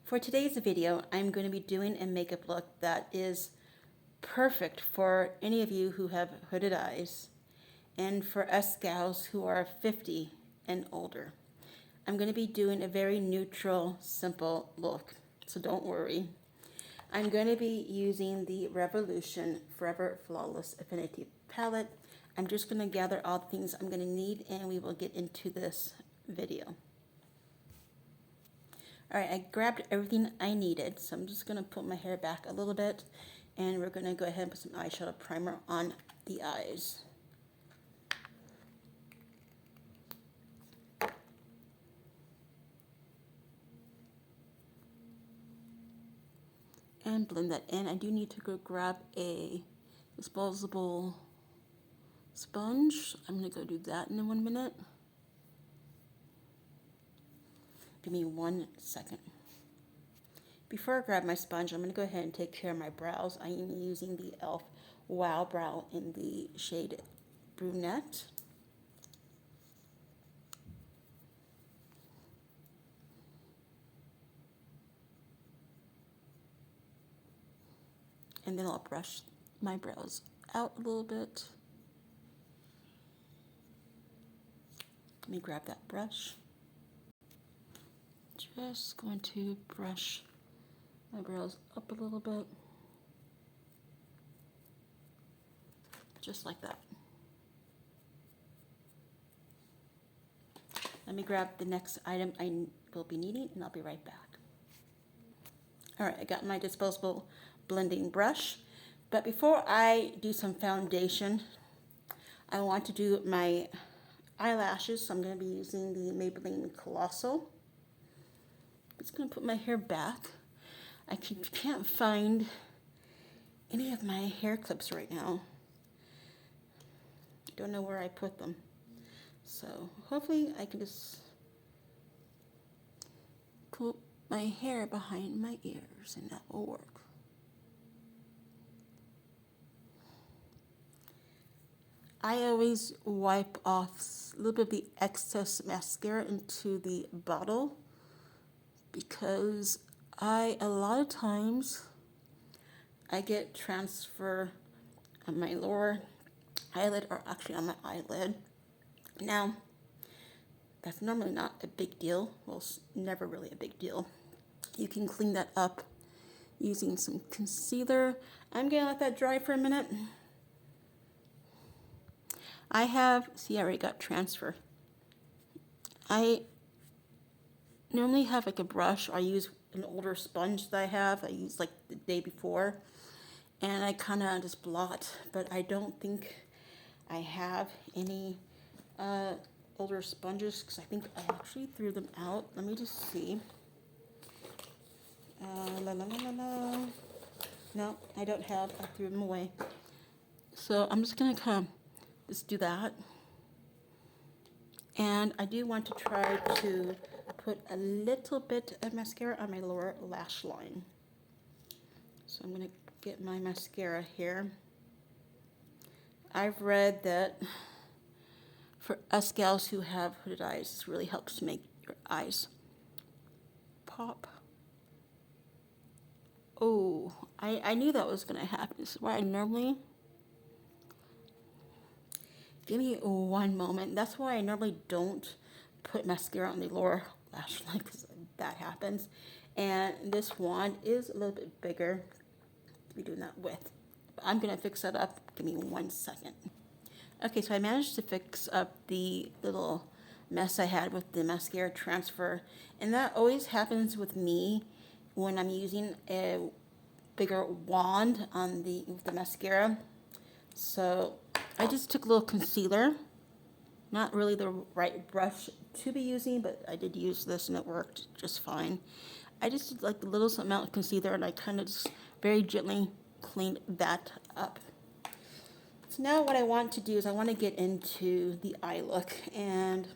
For today's video, I'm going to be doing a makeup look that is perfect for any of you who have hooded eyes and for us gals who are 50 and older. I'm going to be doing a very neutral, simple look, so don't worry. I'm going to be using the Revolution Forever Flawless Affinity palette. I'm just going to gather all the things I'm going to need and we will get into this video. Alright, I grabbed everything I needed, so I'm just going to put my hair back a little bit and we're going to go ahead and put some eyeshadow primer on the eyes. And blend that in. I do need to go grab a disposable sponge. I'm going to go do that in 1 minute. Give me 1 second. Before I grab my sponge, I'm going to go ahead and take care of my brows. I am using the e.l.f. Wow Brow in the shade Brunette. And then I'll brush my brows out a little bit. Let me grab that brush. Just going to brush my brows up a little bit. Just like that. Let me grab the next item I will be needing and I'll be right back. Alright, I got my disposable blending brush. But before I do some foundation, I want to do my eyelashes. So I'm going to be using the Maybelline Colossal. I'm just going to put my hair back. I can't find any of my hair clips right now. Don't know where I put them. So hopefully I can just put my hair behind my ears and that will work. I always wipe off a little bit of the excess mascara into the bottle because a lot of times I get transfer on my lower eyelid or actually on my eyelid. Now, that's normally not a big deal. Well, it's never really a big deal. You can clean that up using some concealer. I'm going to let that dry for a minute. I already got transfer. I normally have like a brush. I use an older sponge that I used like the day before. And I kind of just blot. But I don't think I have any older sponges because I think I actually threw them out. Let me just see. No, I don't have. I threw them away. So I'm just going to kind of just do that. And I do want to try to put a little bit of mascara on my lower lash line. So I'm going to get my mascara here. I've read that for us gals who have hooded eyes, this really helps to make your eyes pop. Oh, I knew that was going to happen. This is why I normally... Give me 1 moment. That's why I normally don't put mascara on the lower lash line because that happens. And this wand is a little bit bigger to be doing that with. But I'm going to fix that up. Give me 1 second. Okay, so I managed to fix up the little mess I had with the mascara transfer. And that always happens with me when I'm using a bigger wand on the mascara. So I just took a little concealer, not really the right brush to be using, but I did use this and it worked just fine. I just did like the little amount of concealer and I kind of just very gently cleaned that up. So now what I want to do is I want to get into the eye look. And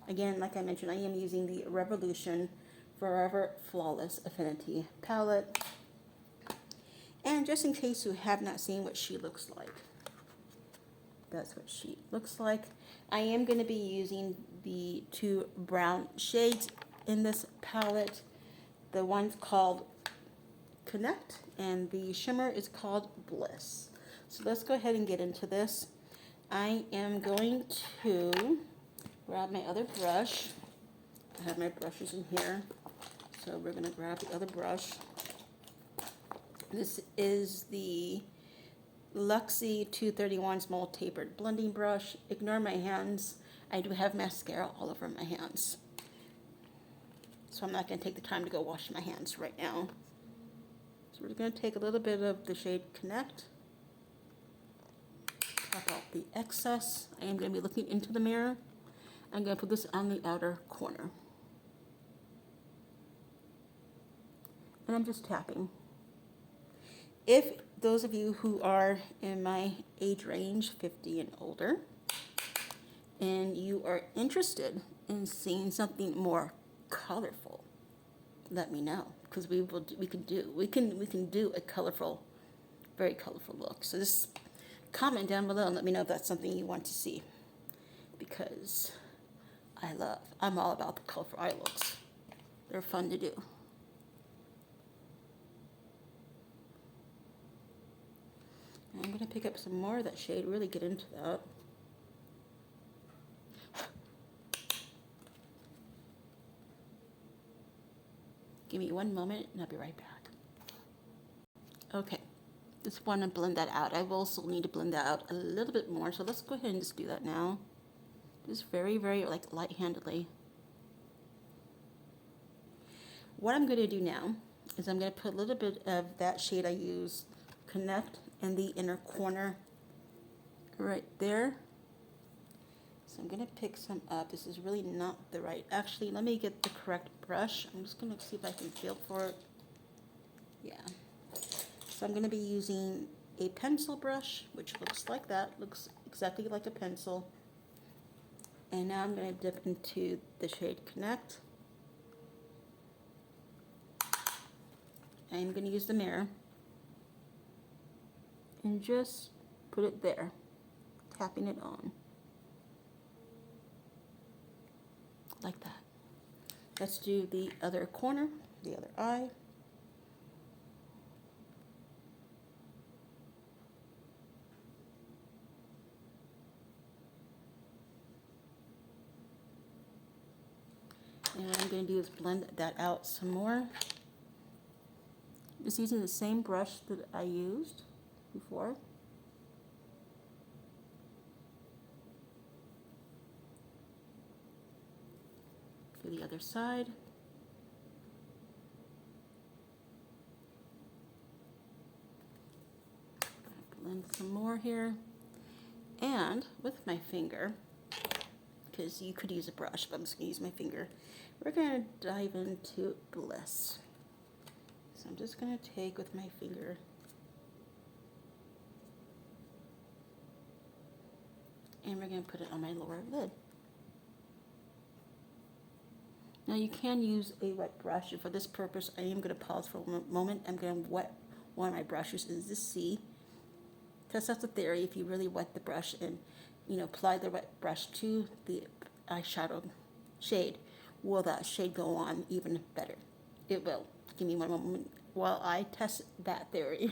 again, like I mentioned, I am using the Revolution Forever Flawless Affinity palette. And just in case you have not seen what she looks like. That's what she looks like. I am going to be using the 2 brown shades in this palette. The one's called Connect, and the shimmer is called Bliss. So let's go ahead and get into this. I am going to grab my other brush. I have my brushes in here. So we're going to grab the other brush. This is the Luxie 231 Small Tapered Blending Brush. Ignore my hands. I do have mascara all over my hands. So I'm not going to take the time to go wash my hands right now. So we're going to take a little bit of the shade Connect. Tap out the excess. I am going to be looking into the mirror. I'm going to put this on the outer corner. And I'm just tapping. If those of you who are in my age range, 50 and older, and you are interested in seeing something more colorful, let me know, because we can do a colorful, very colorful look. So just comment down below and let me know if that's something you want to see, because I'm all about the colorful eye looks. They're fun to do. I'm going to pick up some more of that shade, really get into that. Give me one moment and I'll be right back. Okay, just want to blend that out. I will also need to blend that out a little bit more, so let's go ahead and just do that now. Just very, very like light-handedly. What I'm going to do now is I'm going to put a little bit of that shade I used, Connect, in the inner corner right there. So I'm going to pick some up. This is really not the right, actually let me get the correct brush. I'm just going to see if I can feel for it. Yeah. So I'm going to be using a pencil brush, which looks like that, looks exactly like a pencil. And now I'm going to dip into the shade Connect. I'm going to use the mirror and just put it there, tapping it on. Like that. Let's do the other corner, the other eye. And what I'm going to do is blend that out some more. Just using the same brush that I used before. Do the other side. Blend some more here. And with my finger, because you could use a brush, but I'm just going to use my finger, we're going to dive into Bliss. So I'm just going to take with my finger and we're going to put it on my lower lid. Now you can use a wet brush, and for this purpose I am going to pause for a moment. I'm going to wet one of my brushes in the C. Test out the theory. If you really wet the brush and apply the wet brush to the eyeshadow shade, will that shade go on even better? It will. Give me one moment while I test that theory.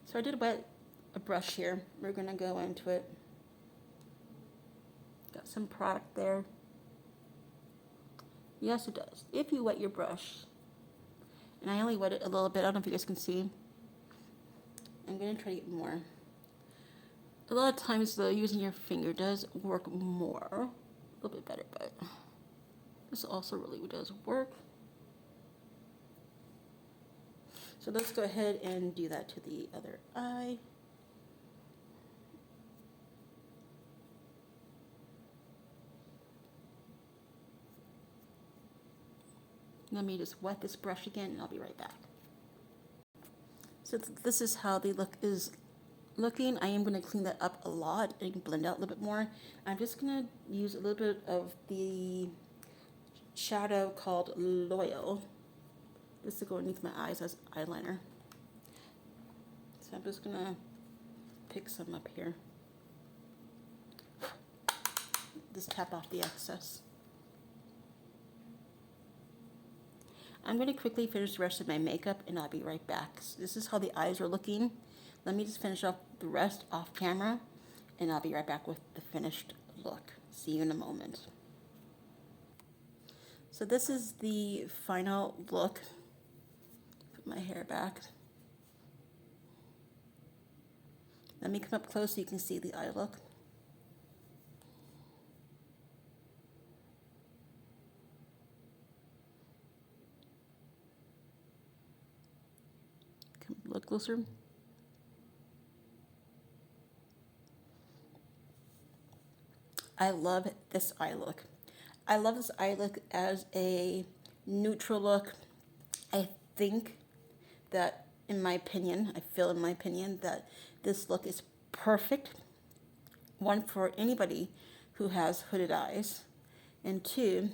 So I did wet a brush here. We're going to go into it. Got some product there. Yes, it does. If you wet your brush, and I only wet it a little bit, I don't know if you guys can see. I'm going to try to get more. A lot of times, though, using your finger does work more. A little bit better, but this also really does work. So let's go ahead and do that to the other eye. Let me just wet this brush again and I'll be right back. So this is how the look is looking. I am going to clean that up a lot and blend out a little bit more. I'm just going to use a little bit of the shadow called Loyal, just to go underneath my eyes as eyeliner. So I'm just going to pick some up here. Just tap off the excess. I'm going to quickly finish the rest of my makeup and I'll be right back. So this is how the eyes are looking. Let me just finish off the rest off camera and I'll be right back with the finished look. See you in a moment. So this is the final look. Put my hair back. Let me come up close so you can see the eye look. Come look closer. I love this eye look. I love this eye look as a neutral look. I think that, in my opinion, that this look is perfect. One, for anybody who has hooded eyes, and two,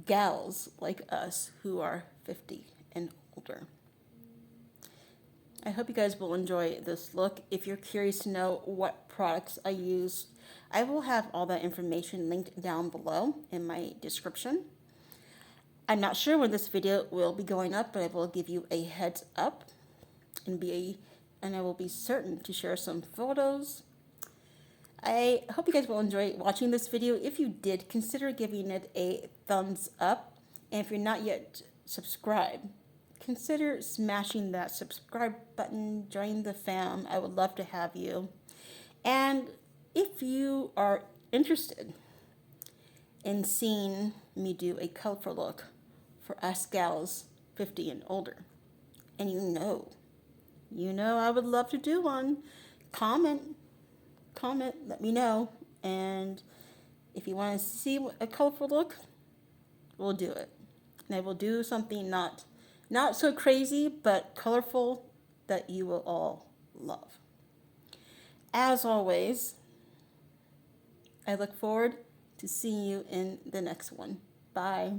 gals like us who are 50 and older. I hope you guys will enjoy this look. If you're curious to know what products I use, I will have all that information linked down below in my description. I'm not sure when this video will be going up, but I will give you a heads up and I will be certain to share some photos. I hope you guys will enjoy watching this video. If you did, consider giving it a thumbs up. And if you're not yet subscribed, consider smashing that subscribe button, join the fam. I would love to have you. And if you are interested in seeing me do a colorful look for us gals 50 and older, and you know I would love to do one, comment, let me know. And if you want to see a colorful look, we'll do it. And I will do something not so crazy, but colorful that you will all love. As always, I look forward to seeing you in the next one. Bye.